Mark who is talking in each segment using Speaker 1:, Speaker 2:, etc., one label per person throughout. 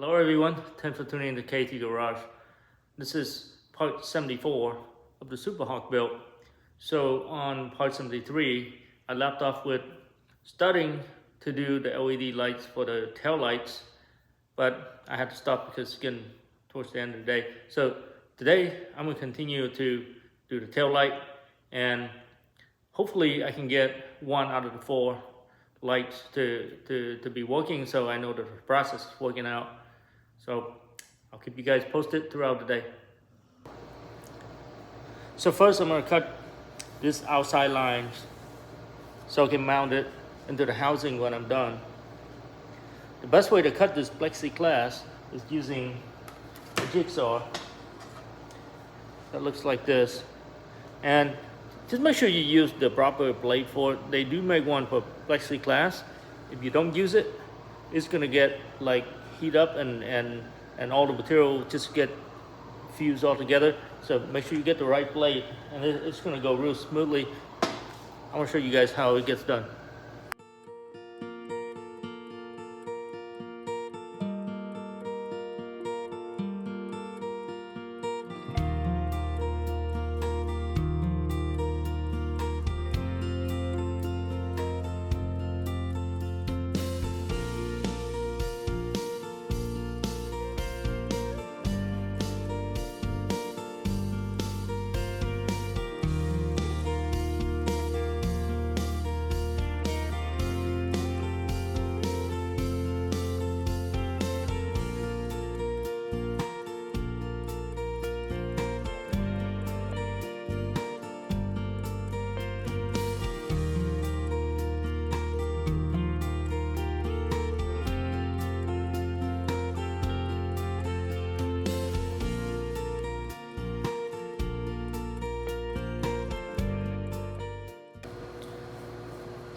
Speaker 1: Hello everyone, thanks for tuning in to KT Garage. This is part 74 of the SuperHog build. So on part 73, I left off with starting to do the LED lights for the tail lights, but I had to stop because it's getting towards the end of the day. So today I'm going to continue to do the tail light, and hopefully I can get one out of the four lights to be working, so I know that the process is working out. So I'll keep you guys posted throughout the day. So first I'm going to cut this outside lines so I can mount it into the housing when I'm done. The best way to cut this plexiglass is using a jigsaw that looks like this, and just make sure you use the proper blade for it. They do make one for plexiglass. If you don't use it, it's gonna get like heat up and all the material just get fused all together. So make sure you get the right blade, and it's gonna go real smoothly. I wanna show you guys how it gets done.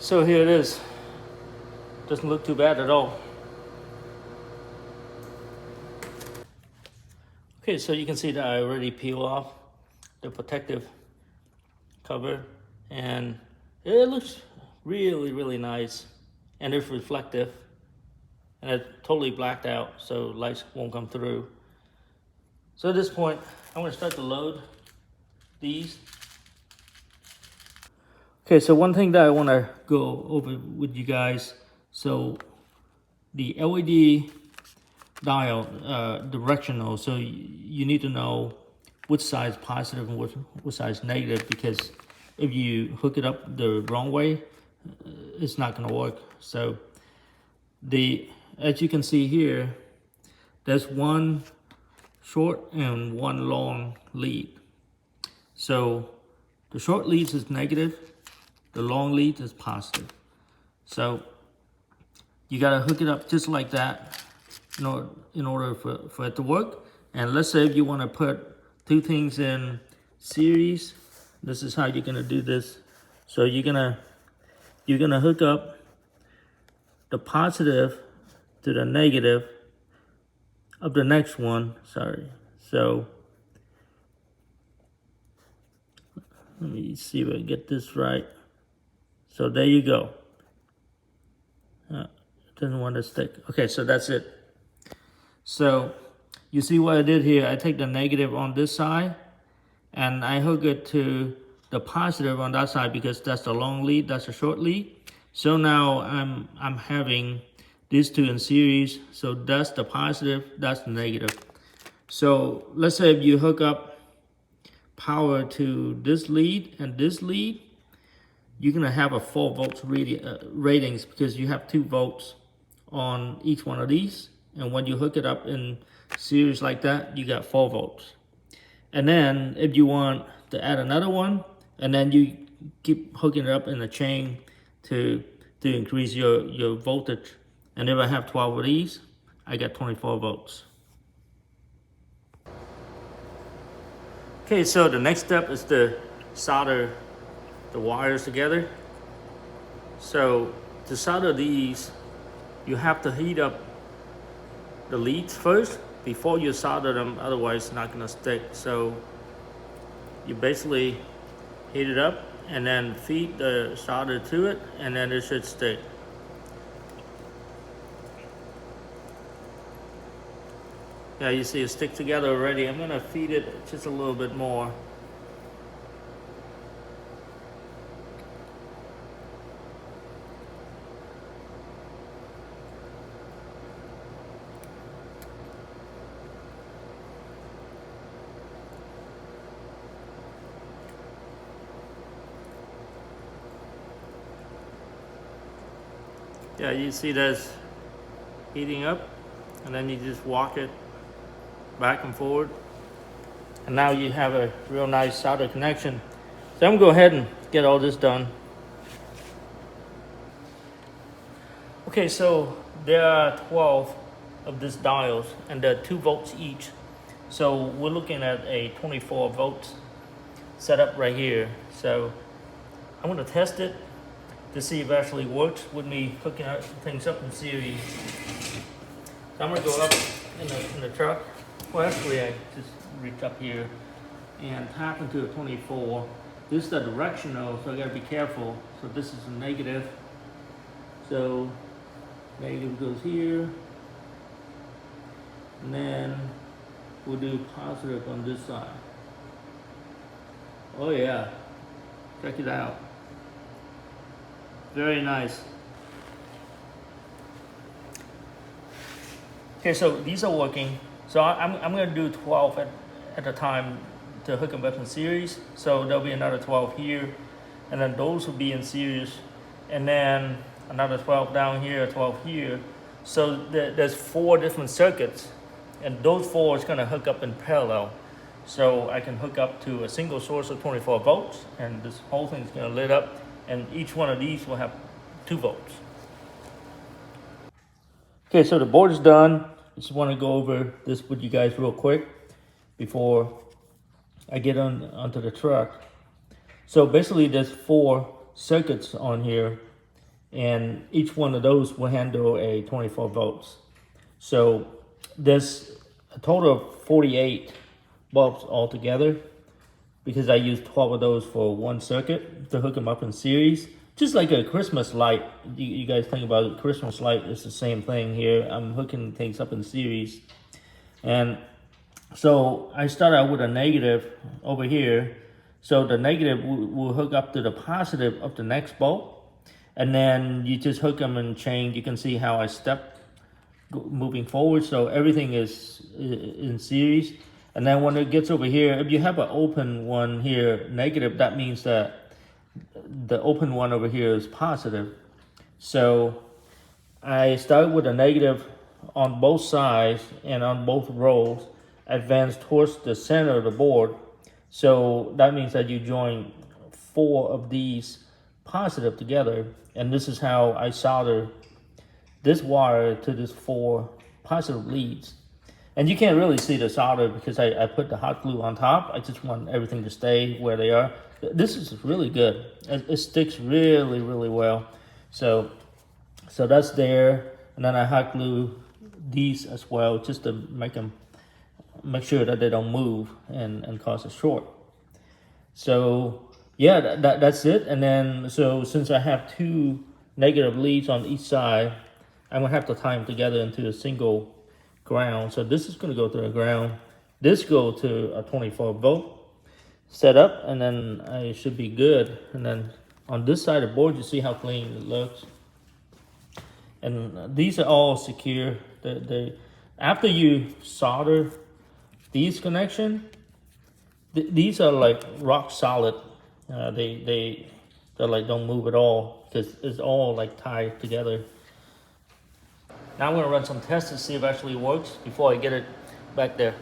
Speaker 1: So here it is. Doesn't look too bad at all. Okay, so you can see that I already peeled off the protective cover, and it looks really nice, and it's reflective, and it's totally blacked out so lights won't come through. So at this point I'm going to start to load these. Okay, so one thing that I want to go over with you guys, so the LED dial directional, so you need to know which side is positive and which side is negative, because if you hook it up the wrong way, it's not going to work. So as you can see here, there's one short and one long lead. So the short lead is negative, the long lead is positive. So you gotta hook it up just like that in order for it to work. And let's say if you wanna put two things in series, this is how you're gonna do this. So you're gonna hook up the positive to the negative of the next one, sorry. So let me see if I get this right. So there you go. It doesn't want to stick. Okay, so that's it. So you see what I did here? I take the negative on this side and I hook it to the positive on that side, because that's the long lead, that's the short lead. So now I'm having these two in series. So that's the positive, that's the negative. So let's say if you hook up power to this lead and this lead, you're gonna have a 4 volts ratings, because you have 2 volts on each one of these. And when you hook it up in series like that, you got 4 volts. And then if you want to add another one, and then you keep hooking it up in a chain to increase your voltage. And if I have 12 of these, I got 24 volts. Okay, so the next step is to solder the wires together. So to solder these, you have to heat up the leads first before you solder them, otherwise it's not going to stick. So you basically heat it up and then feed the solder to it, and then it should stick. Yeah, you see it stick together already. I'm gonna feed it just a little bit more. Yeah, you see that's heating up, and then you just walk it back and forward, and now you have a real nice solder connection. So I'm gonna go ahead and get all this done. Okay, so there are 12 of these dials, and they're 2 volts each. So we're looking at a 24 volts setup right here. So I'm gonna test it to see if it actually works with me hooking things up in series. So I'm gonna go up in the truck. Well, actually, I just reach up here and tap into a 24. This is the directional, so I gotta be careful. So this is a negative. So negative goes here, and then we'll do positive on this side. Oh yeah, check it out. Very nice. Okay, so these are working. So I'm going to do 12 at a time to hook them up in series. So there'll be another 12 here, and then those will be in series, and then another 12 down here, 12 here. So there's 4 different circuits, and those 4 is going to hook up in parallel. So I can hook up to a single source of 24 volts, and this whole thing is going to lit up, and each one of these will have 2 volts. Okay, so the board is done. Just want to go over this with you guys real quick before I get onto the truck. So basically there's 4 circuits on here, and each one of those will handle a 24 volts. So there's a total of 48 bulbs altogether, because I use 12 of those for one circuit to hook them up in series. Just like a Christmas light. You guys think about it, Christmas light is the same thing here. I'm hooking things up in series. And so I start out with a negative over here. So the negative will hook up to the positive of the next bulb. And then you just hook them in chain. You can see how I step moving forward. So everything is in series. And then when it gets over here, if you have an open one here, negative, that means that the open one over here is positive. So I start with a negative on both sides and on both rows, advance towards the center of the board. So that means that you join 4 of these positive together, and this is how I solder this wire to this 4 positive leads. And you can't really see the solder because I put the hot glue on top. I just want everything to stay where they are. This is really good. It sticks really, really well. So that's there. And then I hot glue these as well, just to make sure that they don't move and cause a short. So yeah, that's it. And then, so since I have 2 negative leads on each side, I'm gonna have to tie them together into a single ground. So this is going to go to the ground. This go to a 24 volt setup, and then I should be good. And then on this side of the board, you see how clean it looks. And these are all secure. After you solder these connections, these are like rock solid. They're like don't move at all because it's all like tied together. Now I'm going to run some tests to see if it actually works before I get it back there.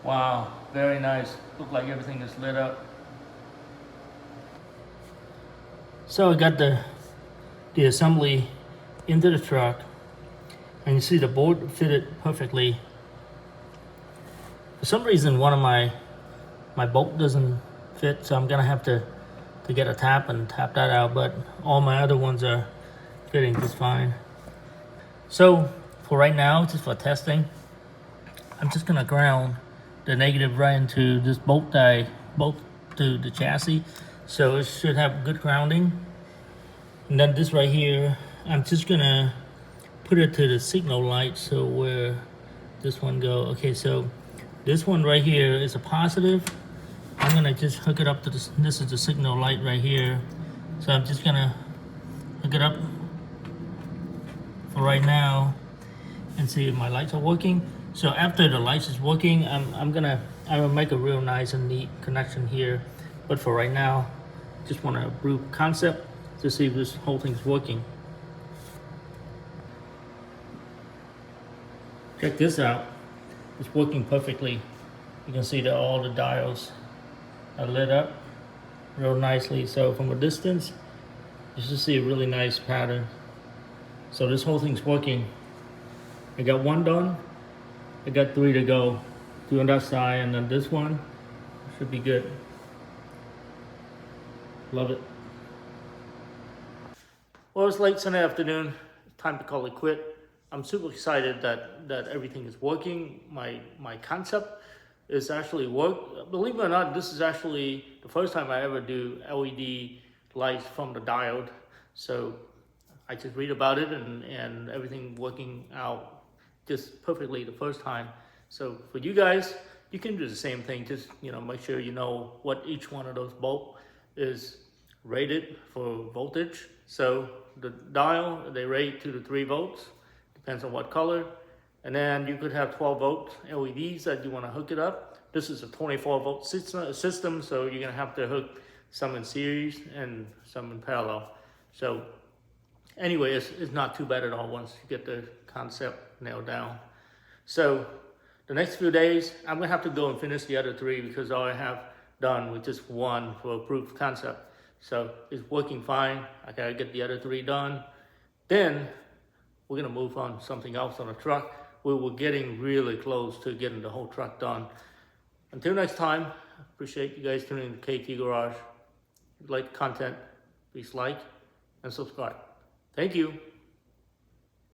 Speaker 1: Wow, very nice. Look like everything is lit up. So I got the assembly into the truck, and you see the board fitted perfectly. For some reason, one of my bolt doesn't fit, so I'm gonna have to get a tap and tap that out, but all my other ones are fitting just fine. So for right now, just for testing, I'm just gonna ground the negative right into this bolt that I bolt to the chassis. So it should have good grounding. And then this right here, I'm just gonna put it to the signal light. So where this one go? Okay, so this one right here is a positive. I'm gonna just hook it up to this is the signal light right here. So I'm just gonna hook it up for right now and see if my lights are working. So after the lights is working, I will make a real nice and neat connection here. But for right now, just want to prove concept to see if this whole thing's working. Check this out. It's working perfectly. You can see that all the dials are lit up real nicely. So from a distance, you should see a really nice pattern. So this whole thing's working. I got one done. I got 3 to go. 2 on that side, and then this one should be good. Love it. Well, it's late Sunday afternoon. Time to call it quit. I'm super excited that everything is working. My concept is actually work. Believe it or not, this is actually the first time I ever do LED lights from the diode. So I just read about it and everything working out just perfectly the first time. So for you guys, you can do the same thing. Just make sure you know what each one of those bulbs is rated for voltage. So the dial, they rate 2 to 3 volts, depends on what color. And then you could have 12 volt LEDs that you want to hook it up. This is a 24 volt system, so you're gonna have to hook some in series and some in parallel. So anyway, it's not too bad at all once you get the concept nailed down. So the next few days, I'm gonna have to go and finish the other 3 because all I have done with just 1 for a proof of concept. So it's working fine. I gotta get the other 3 done. Then we're gonna move on to something else on the truck. We were getting really close to getting the whole truck done. Until next time, appreciate you guys tuning in to KT Garage. If you like the content, please like and subscribe. Thank you.